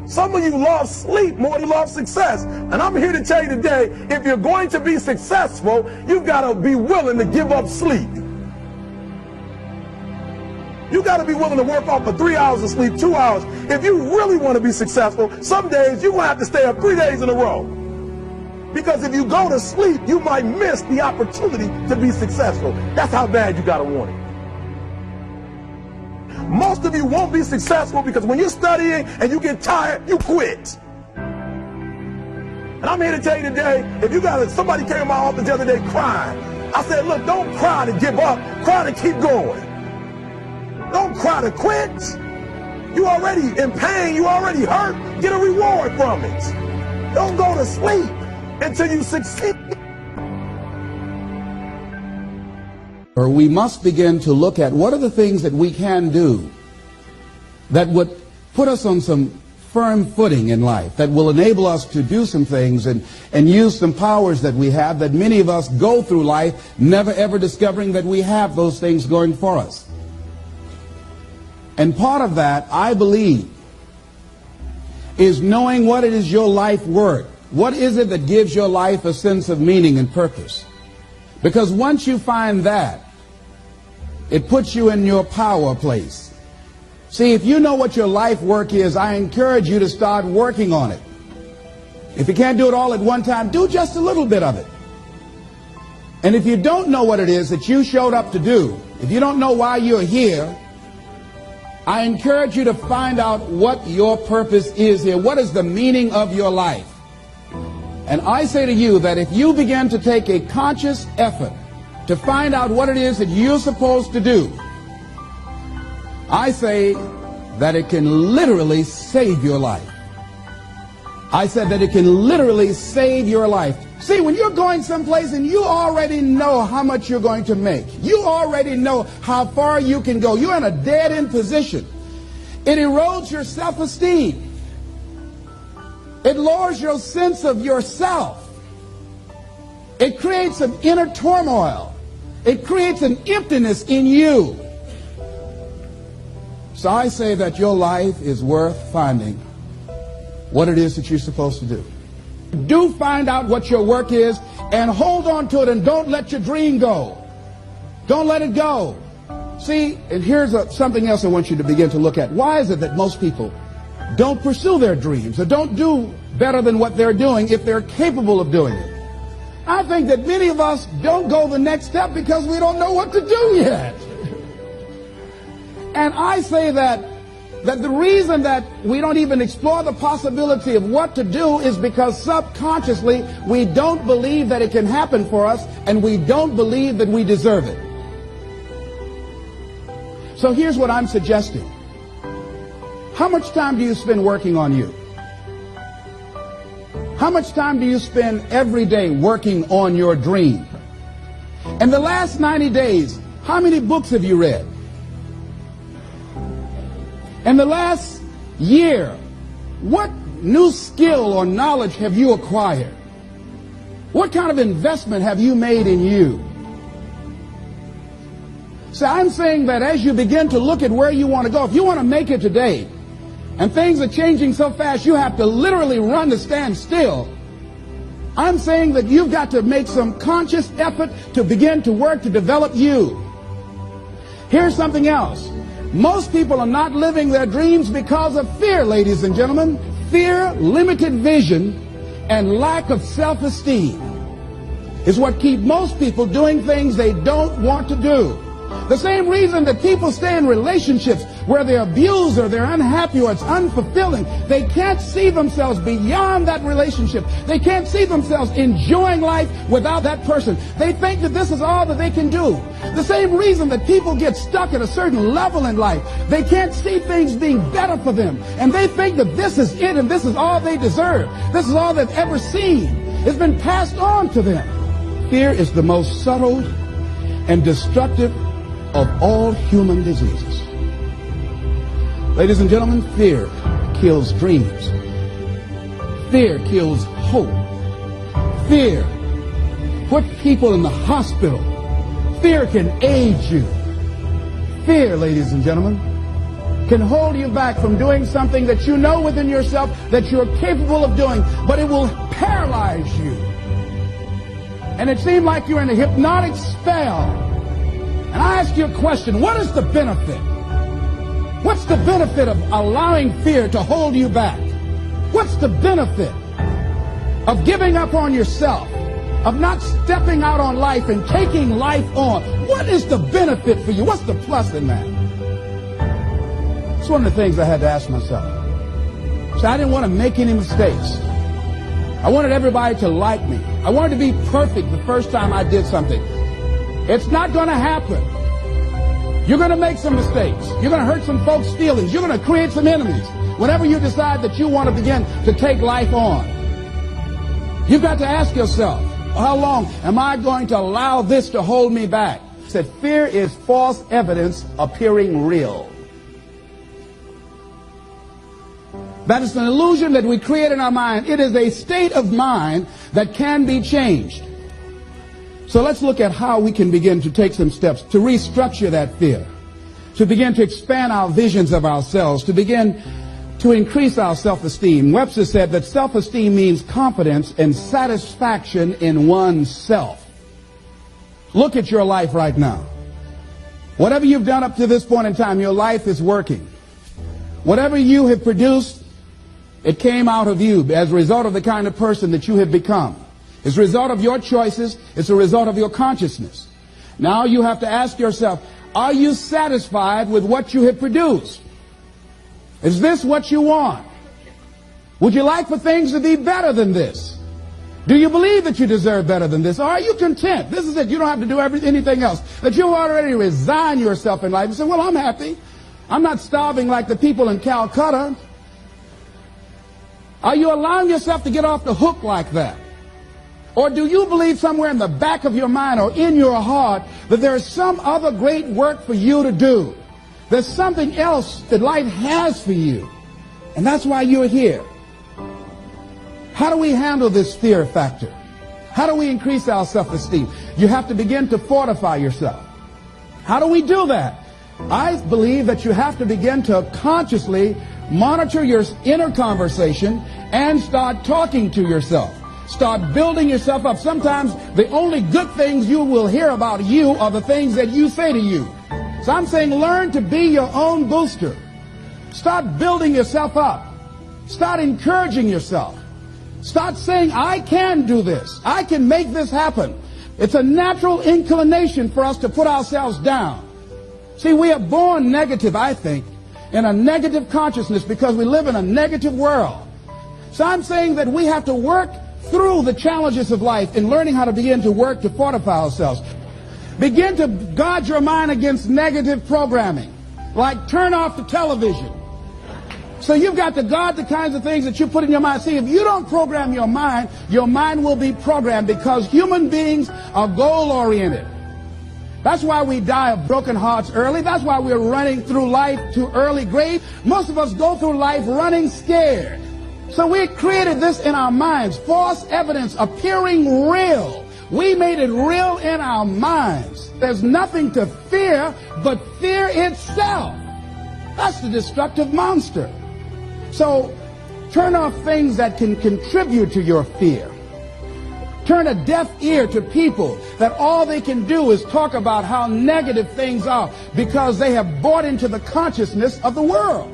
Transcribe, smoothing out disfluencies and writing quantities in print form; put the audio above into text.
Some of you love sleep more than you love success. And I'm here to tell you today, if you're going to be successful, you've got to be willing to give up sleep. You got to be willing to work off for 3 hours of sleep, 2 hours. If you really want to be successful, some days you're going to have to stay up 3 days in a row. Because if you go to sleep, you might miss the opportunity to be successful. That's how bad you got to want it. Most of you won't be successful because when you're studying and you get tired, you quit. And I'm here to tell you today, if you got somebody came to my office the other day crying, I said, look, don't cry to give up, cry to keep going. Don't cry to quit. You already in pain, you already hurt, get a reward from it. Don't go to sleep until you succeed. Or we must begin to look at what are the things that we can do that would put us on some firm footing in life, that will enable us to do some things and use some powers that we have, that many of us go through life never ever discovering that we have those things going for us. And part of that, I believe, is knowing what it is your life worth. What is it that gives your life a sense of meaning and purpose? Because once you find that, it puts you in your power place. See, if you know what your life work is, I encourage you to start working on it. If you can't do it all at one time, do just a little bit of it. And if you don't know what it is that you showed up to do, if you don't know why you're here, I encourage you to find out what your purpose is here. What is the meaning of your life? And I say to you that if you begin to take a conscious effort to find out what it is that you're supposed to do, I say that it can literally save your life. I said that it can literally save your life. See, when you're going someplace and you already know how much you're going to make, you already know how far you can go, you're in a dead-end position. It erodes your self-esteem. It lowers your sense of yourself. It creates an inner turmoil. It creates an emptiness in you. So I say that your life is worth finding what it is that you're supposed to do. Do find out what your work is and hold on to it and don't let your dream go. Don't let it go. See, and here's something else I want you to begin to look at. Why is it that most people don't pursue their dreams or don't do better than what they're doing if they're capable of doing it? I think that many of us don't go the next step because we don't know what to do yet. And I say that the reason that we don't even explore the possibility of what to do is because subconsciously we don't believe that it can happen for us and we don't believe that we deserve it. So here's what I'm suggesting. How much time do you spend working on you? How much time do you spend every day working on your dream? In the last 90 days, how many books have you read? In the last year, what new skill or knowledge have you acquired? What kind of investment have you made in you? So I'm saying that as you begin to look at where you want to go, if you want to make it today, and things are changing so fast you have to literally run to stand still, I'm saying that you've got to make some conscious effort to begin to work to develop you. Here's something else. Most people are not living their dreams because of fear, ladies and gentlemen. Fear, limited vision, and lack of self-esteem is what keep most people doing things they don't want to do. The same reason that people stay in relationships where they're abused or they're unhappy or it's unfulfilling. They can't see themselves beyond that relationship. They can't see themselves enjoying life without that person. They think that this is all that they can do. The same reason that people get stuck at a certain level in life. They can't see things being better for them. And they think that this is it and this is all they deserve. This is all they've ever seen. It's been passed on to them. Fear is the most subtle and destructive of all human diseases. Ladies and gentlemen, fear kills dreams. Fear kills hope. Fear puts people in the hospital. Fear can age you. Fear, ladies and gentlemen, can hold you back from doing something that you know within yourself that you're capable of doing, but it will paralyze you. And it seems like you're in a hypnotic spell. And I ask you a question, what is the benefit? What's the benefit of allowing fear to hold you back? What's the benefit of giving up on yourself, of not stepping out on life and taking life on? What is the benefit for you? What's the plus in that? It's one of the things I had to ask myself. So I didn't want to make any mistakes. I wanted everybody to like me. I wanted to be perfect the first time I did something. It's not going to happen. You're going to make some mistakes. You're going to hurt some folks' feelings. You're going to create some enemies whenever you decide that you want to begin to take life on. You've got to ask yourself, how long am I going to allow this to hold me back? He said, fear is false evidence appearing real. That is an illusion that we create in our mind. It is a state of mind that can be changed. So let's look at how we can begin to take some steps to restructure that fear, to begin to expand our visions of ourselves, to begin to increase our self-esteem. Webster said that self-esteem means confidence and satisfaction in oneself. Look at your life right now. Whatever you've done up to this point in time, your life is working. Whatever you have produced, it came out of you as a result of the kind of person that you have become. It's a result of your choices. It's a result of your consciousness. Now you have to ask yourself, are you satisfied with what you have produced? Is this what you want? Would you like for things to be better than this? Do you believe that you deserve better than this? Or are you content? This is it. You don't have to do anything else. That you already resign yourself in life and say, well, I'm happy. I'm not starving like the people in Calcutta. Are you allowing yourself to get off the hook like that? Or do you believe somewhere in the back of your mind or in your heart that there is some other great work for you to do? There's something else that life has for you. And that's why you're here. How do we handle this fear factor? How do we increase our self-esteem? You have to begin to fortify yourself. How do we do that? I believe that you have to begin to consciously monitor your inner conversation and start talking to yourself. Start building yourself up. Sometimes the only good things you will hear about you are the things that you say to you. So I'm saying learn to be your own booster. Start building yourself up. Start encouraging yourself. Start saying, I can do this. I can make this happen. It's a natural inclination for us to put ourselves down. See, we are born negative, I think, in a negative consciousness because we live in a negative world. So I'm saying that we have to work through the challenges of life in learning how to begin to work to fortify ourselves. Begin to guard your mind against negative programming, like turn off the television. So you've got to guard the kinds of things that you put in your mind. See, if you don't program your mind will be programmed because human beings are goal-oriented. That's why we die of broken hearts early. That's why we're running through life to early grave. Most of us go through life running scared. So we created this in our minds, false evidence appearing real. We made it real in our minds. There's nothing to fear but fear itself. That's the destructive monster. So turn off things that can contribute to your fear. Turn a deaf ear to people that all they can do is talk about how negative things are because they have bought into the consciousness of the world.